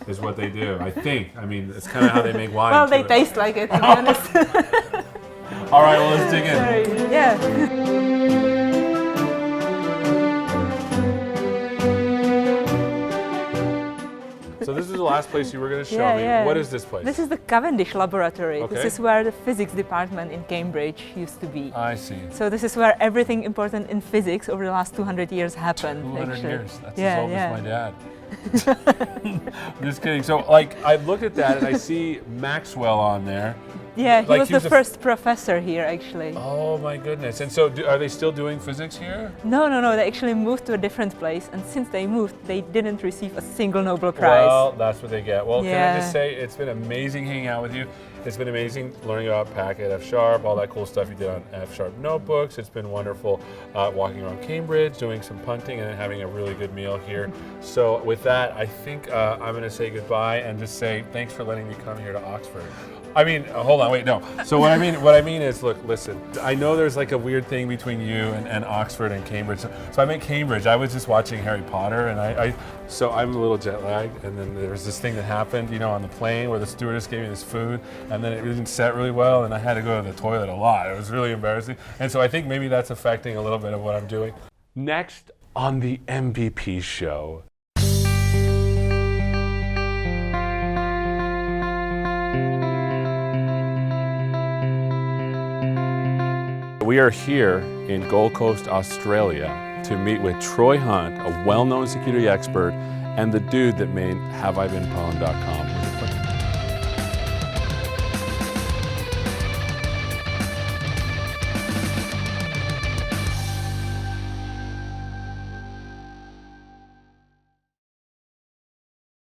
[SPEAKER 1] is what they do, I think. I mean, it's kind of how they make wine.
[SPEAKER 2] Well, they taste like it, to be honest.
[SPEAKER 1] All right, well, let's dig in.
[SPEAKER 2] Sorry. Yeah.
[SPEAKER 1] So this is the last place you were going to show me.
[SPEAKER 2] Yeah.
[SPEAKER 1] What is this place?
[SPEAKER 2] This is the Cavendish Laboratory.
[SPEAKER 1] Okay.
[SPEAKER 2] This is where the physics department in Cambridge used to be.
[SPEAKER 1] I see.
[SPEAKER 2] So this is where everything important in physics over the last 200 years happened.
[SPEAKER 1] 200
[SPEAKER 2] actually.
[SPEAKER 1] years. That's as old as my dad. I'm just kidding. So, like, I look at that and I see Maxwell on there.
[SPEAKER 2] Yeah, he
[SPEAKER 1] Like,
[SPEAKER 2] was
[SPEAKER 1] he
[SPEAKER 2] the
[SPEAKER 1] was
[SPEAKER 2] first professor here, actually.
[SPEAKER 1] Oh my goodness. And so are they still doing physics here?
[SPEAKER 2] No, they actually moved to a different place, and since they moved, they didn't receive a single Nobel Prize.
[SPEAKER 1] Well, that's what they get. Well,
[SPEAKER 2] Yeah.
[SPEAKER 1] can I just say, it's been amazing hanging out with you. It's been amazing learning about Packet, F-sharp, all that cool stuff you did on F-sharp notebooks. It's been wonderful walking around Cambridge, doing some punting, and then having a really good meal here. So with that, I think I'm going to say goodbye and just say thanks for letting me come here to Oxford. I mean, hold on, wait, no. So what I mean is, look, listen. I know there's like a weird thing between you and Oxford and Cambridge. So I'm in Cambridge. I was just watching Harry Potter, and so I'm a little jet lagged. And then there was this thing that happened, you know, on the plane where the stewardess gave me this food, and then it didn't set really well, and I had to go to the toilet a lot. It was really embarrassing. And so I think maybe that's affecting a little bit of what I'm doing. Next on the MVP show. We are here in Gold Coast, Australia to meet with Troy Hunt, a well-known security expert and the dude that made HaveIBeenPwned.com.